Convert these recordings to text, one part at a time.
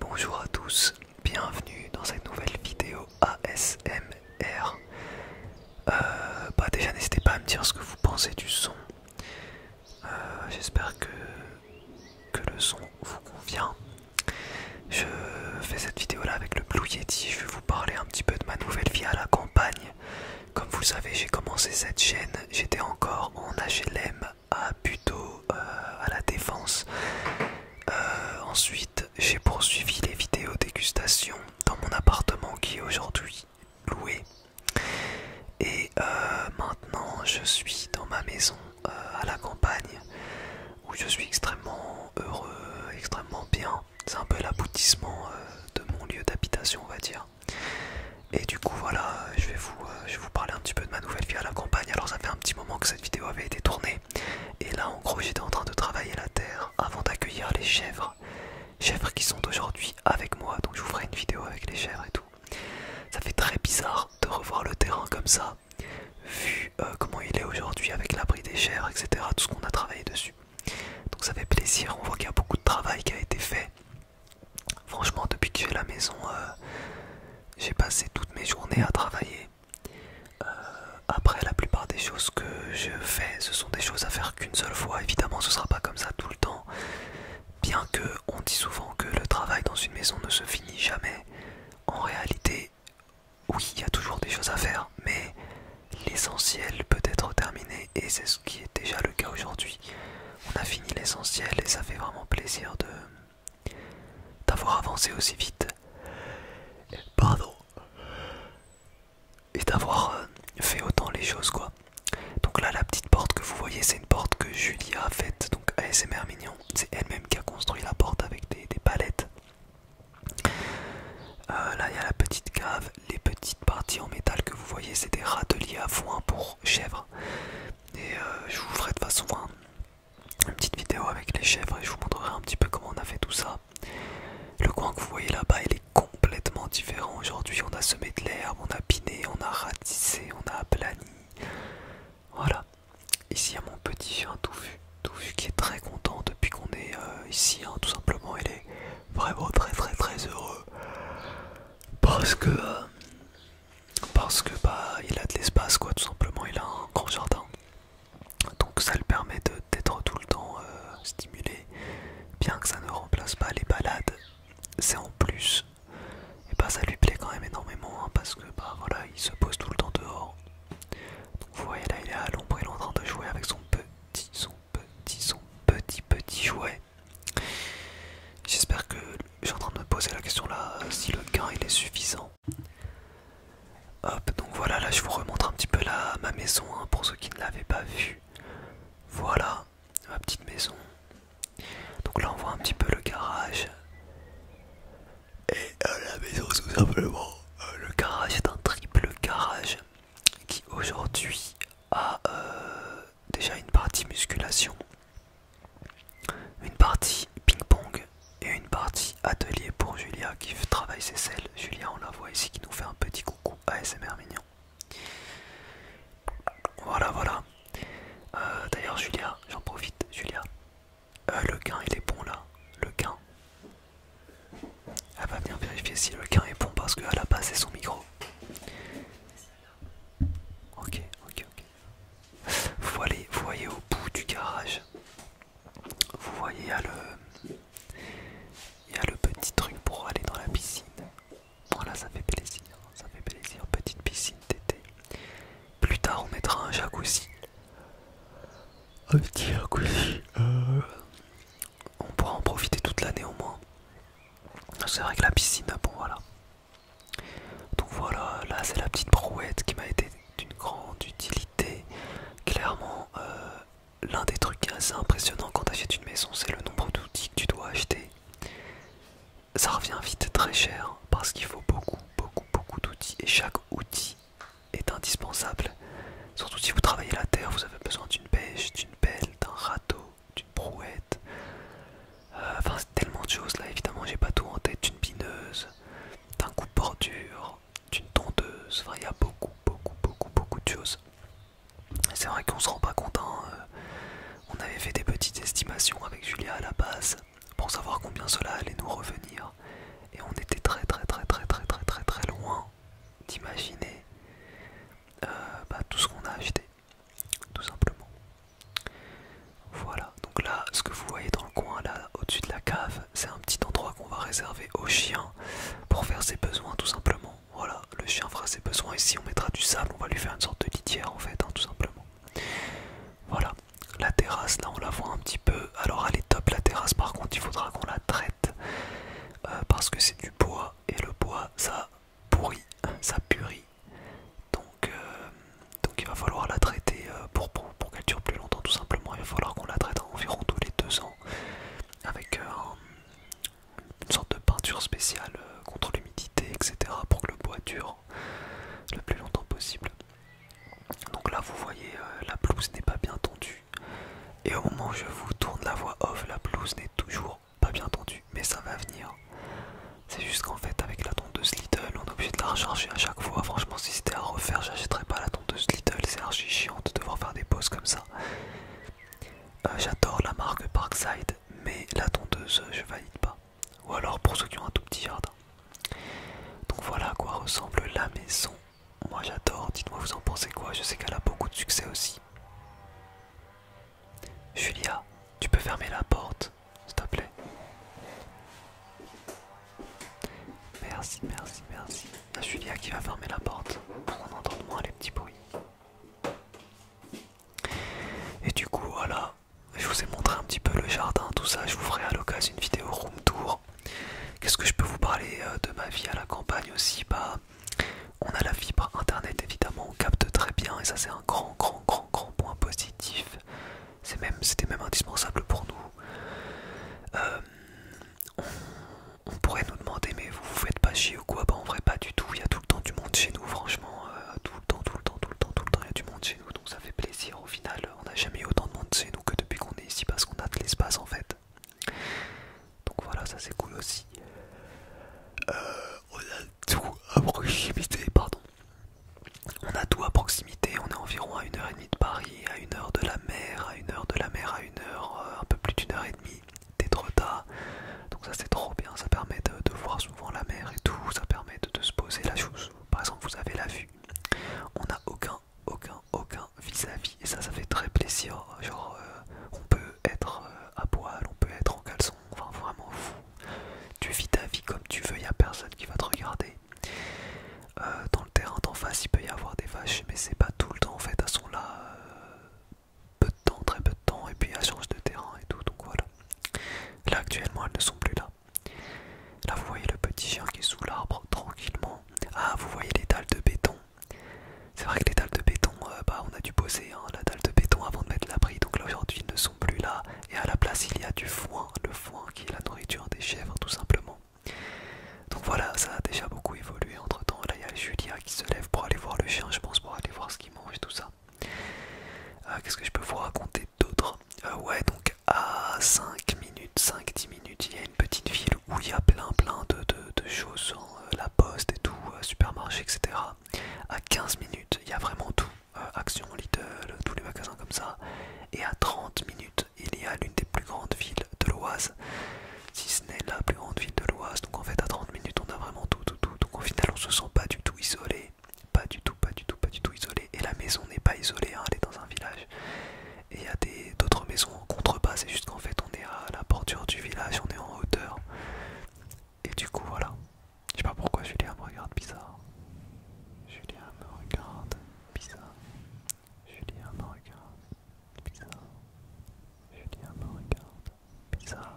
Bonjour à tous, bienvenue dans cette nouvelle vidéo ASMR. Déjà n'hésitez pas à me dire ce que vous pensez du son. J'espère que le son vous convient. Je fais cette vidéo là avec le Blue Yeti. Je vais vous parler un petit peu de ma nouvelle vie à la campagne. Comme vous le savez, j'ai commencé cette chaîne, j'étais encore en HLM à Buteau, à la Défense. Ensuite, j'ai poursuivi les vidéos dégustation dans mon appartement qui est aujourd'hui loué. Et maintenant, je suis dans ma maison à la campagne où je suis extrêmement heureux, extrêmement bien. C'est un peu l'aboutissement de mon lieu d'habitation, on va dire. Et du coup, voilà, je vais vous parler un petit peu de ma nouvelle vie à la campagne. Alors, ça fait un petit moment que cette vidéo avait été tournée. Et là, en gros, j'étais en train de travailler la terre avant d'accueillir les chèvres. Chèvres qui sont aujourd'hui avec moi, donc je vous ferai une vidéo avec les chèvres et tout. Ça fait très bizarre de revoir le terrain comme ça, vu comment il est aujourd'hui avec l'abri des chèvres, etc. Tout ce qu'on a travaillé dessus. Donc ça fait plaisir, on voit qu'il y a beaucoup de travail qui a été fait. Franchement, depuis que j'ai la maison, j'ai passé toutes mes journées à travailler. Après, la plupart des choses que je fais, ce sont des choses à faire qu'une seule fois. Évidemment, ce sera pas comme ça tout le temps. Bien que on dit souvent que le travail dans une maison ne se finit jamais, en réalité, oui, il y a toujours des choses à faire, mais l'essentiel peut être terminé et c'est ce qui est déjà le cas aujourd'hui. On a fini l'essentiel et ça fait vraiment plaisir d'avoir avancé aussi vite. Pardon. Et d'avoir fait autant les choses, quoi. Donc là, la petite porte que vous voyez, c'est une porte que Julie a faite, donc ASMR Mignon. C'est elle-même qui a construit la porte avec des palettes. Là, il y a la petite cave. Les petites parties en métal que vous voyez, c'est des râteliers à foin pour chèvres. Et je vous ferai de toute façon une petite vidéo avec les chèvres et je vous montrerai un petit peu comment on a fait tout ça. Le coin que vous voyez là-bas, il est complètement différent. Aujourd'hui, on a semé de l'herbe, on a piné, on a ratissé, on a aplani. Voilà. Ici, il y a mon petit chien Touffu qui est très content depuis qu'on est ici, hein, tout simplement. Il est vraiment très heureux parce que il a de l'espace, quoi, tout simplement. Il a un grand jardin, donc ça le permet d'être tout le temps stimulé, bien que ça ne remplace pas les balades. C'est en plus, et ça lui plaît quand même énormément, hein, parce que voilà, il se pose tout le temps dehors. Donc vous voyez là, il est à l'ombre, il est en train de jouer avec son petit jouet. J'espère que je suis en train de me poser la question là, si le gain il est suffisant. Hop, donc voilà, là je vous remontre un petit peu ma maison, hein, pour ceux qui ne l'avaient pas vu. Voilà, ma petite maison. Donc là on voit un petit peu le garage. Et la maison tout simplement. Le garage est un triple garage qui aujourd'hui a déjà une partie musculation, une partie ping-pong et une partie atelier pour Julia qui travaille ses selles. Julia, on la voit ici, qui nous fait un petit coucou ASMR Mignon. Voilà. D'ailleurs Julia, j'en profite, Julia. Le gain il est bon là, le gain. Elle va bien vérifier si le gain est bon parce qu'elle a passé son micro. Ok. Vous voyez au bout du garage, vous voyez il y a le petit truc pour aller dans la piscine. Voilà, ça fait plaisir, petite piscine d'été. Plus tard on mettra un jacuzzi. Un petit jacuzzi. On pourra en profiter toute l'année au moins. C'est vrai que la piscine, bon voilà. Donc voilà, là c'est la petite brouette qui m'a été d'une grande utilité. Clairement, l'un des trucs qui est assez impressionnant quand tu achètes une maison, c'est le nombre d'outils que tu dois acheter. Ça revient vite très cher parce qu'il faut beaucoup d'outils et chaque outil est indispensable. Surtout si vous travaillez la terre, vous avez besoin d'une bêche, d'une pelle, d'un râteau, d'une brouette. Enfin, c'est tellement de choses là, évidemment, j'ai pas tout en tête. D'une bineuse, d'un coupe-bordure, d'une tondeuse. Enfin, il y a beaucoup de choses. C'est vrai qu'on se rend pas compte, hein. On avait fait des petites estimations avec Julia c'est un petit endroit qu'on va réserver au chien pour faire ses besoins tout simplement. Voilà, le chien fera ses besoins ici, on mettra du sable, on va lui faire une sorte de litière en fait, hein, tout simplement. Voilà, la terrasse là on la voit un petit peu. Alors elle est top la terrasse, par contre il faudra qu'on la traite parce que c'est du bois et le bois ça pourrit, ça purit. Donc il va falloir la traiter pour qu'elle dure plus longtemps tout simplement. Il va falloir qu'on la traite environ tous les 2 ans avec une sorte de peinture spéciale contre l'humidité, etc. pour que le bois dure le plus longtemps possible. Donc là vous voyez la pelouse n'est pas bien tondue et au moment où je vous tourne la voix off, la pelouse n'est toujours pas bien tondue, mais ça va venir. C'est juste qu'en fait avec la tondeuse Lidl on est obligé de la recharger à chaque fois. Franchement si c'était à refaire j'achèterais pas la tondeuse Lidl, c'est archi chiant de devoir faire des pauses comme ça. J'adore la marque Parkside mais la tondeuse je valide pas. Ou alors pour ceux qui ont un tout petit jardin. Donc voilà à quoi ressemble la maison. Moi j'adore, dites-moi vous en pensez quoi, je sais qu'elle a beaucoup de succès aussi. Julia, tu peux fermer la porte, s'il te plaît. Merci, merci, merci. Il y a Julia qui va fermer la porte pour qu'on entende moins les petits bruits. Et du coup voilà, je vous ai montré un petit peu le jardin, tout ça, je vous ferai à l'occasion une vidéo room tour. Qu'est-ce que je peux vous parler de ma vie à la campagne aussi? Bah, on a la fibre internet évidemment, on capte très bien et ça c'est un grand point positif. C'était même indispensable pour nous. On pourrait nous demander mais vous faites pas chier ou quoi? Bah en vrai pas du tout, il y a tout le temps du monde chez nous franchement, tout le temps il y a du monde chez nous, donc ça fait plaisir. Au final on n'a jamais eu autant de monde chez nous que depuis qu'on est ici parce qu'on a de l'espace en fait. Donc voilà, ça c'est cool aussi. On a tout à proximité, pardon. On a tout à proximité, on est environ à 1h30 de Paris, à 1h de la mer, à 1h de la mer, à 1h, un peu plus d'1h30 d'Étretat. Donc ça c'est trop bien, ça permet de voir souvent la mer et tout, ça permet de se poser la chose. Par exemple vous avez la vue, on n'a aucun vis-à-vis et ça fait très plaisir. Genre on peut être à poil, on peut être en caleçon, enfin vraiment fou. Tu vis ta vie comme tu veux, il n'y a personne qui va te regarder. Dans le terrain d'en face il peut y avoir des vaches mais c'est pas tout le temps en fait, elles sont là peu de temps, très peu de temps et puis elles changent de terrain et tout, donc voilà. Là actuellement elles ne sont plus là. Là vous voyez le petit chien qui est sous l'arbre tranquillement. Ah vous voyez les dalles de béton. C'est vrai que les dalles de béton, bah on a dû poser hein, la dalle de béton avant de mettre l'abri. Donc là aujourd'hui ils ne sont plus là. Et à la place il y a du foin. Le foin qui est la nourriture des chèvres tout simplement. Donc voilà, ça a déjà beaucoup évolué entre temps. Là il y a Julia qui se lève pour aller voir le chien, je pense, pour aller voir ce qu'il mange et tout ça. Qu'est-ce que je peux vous raconter d'autre? Ouais, donc à 5-10 minutes, il y a une petite ville où il y a plein de choses, hein, la poste et tout, supermarché, etc. À 15 minutes, il y a vraiment tout, Action, Lidl, tous les magasins comme ça. Et à 30 minutes, il y a l'une des plus grandes villes de l'Oise, si ce n'est la plus grande ville de l'Oise. Donc en fait à 30 minutes on a vraiment tout. Donc au final on se sent pas du tout isolé, pas du tout isolé. Et la maison n'est pas isolée, hein, elle est dans un village. Et il y a d'autres maisons en contrebas, c'est juste qu'en fait on est à la bordure du village, on est en hauteur. Et du coup voilà, je sais pas pourquoi Julien me regarde bizarre. Julien me regarde bizarre. Julien me regarde bizarre. Julien me regarde bizarre.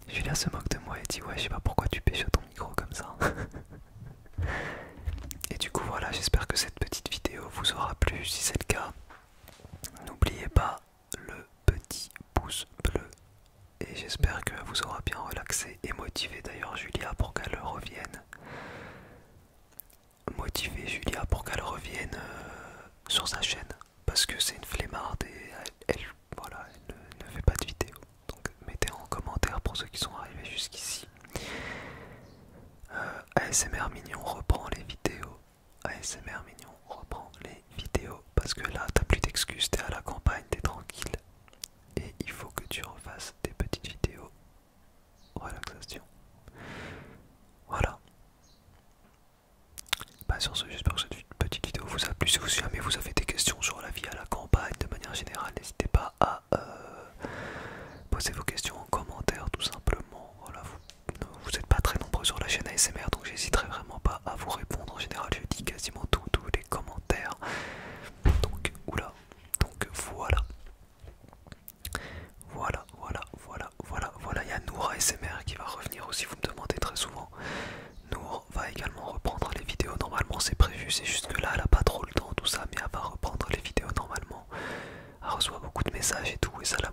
Julien se moque de moi et dit ouais je sais pas pourquoi tu pêches ton micro comme ça. Et du coup voilà, j'espère que cette petite vidéo vous aura plu. Si c'est le cas, n'oubliez pas le petit pouce bleu. Et j'espère que vous aura bien relaxé et motivé d'ailleurs Julia pour qu'elle revienne. Motiver Julia pour qu'elle revienne sur sa chaîne. Parce que c'est une flemmarde et voilà, elle ne fait pas de vidéo. Donc mettez en commentaire pour ceux qui sont arrivés jusqu'ici. ASMR Mignon reprend les vidéos. ASMR Mignon reprend les vidéos. Parce que là t'as plus d'excuses, t'es à la campagne, t'es tranquille. Et il faut que tu refasses des petites vidéos relaxation. Voilà. Bah sur ce, j'espère que cette petite vidéo vous a plu. Si jamais vous avez des questions messages et tout, et ça la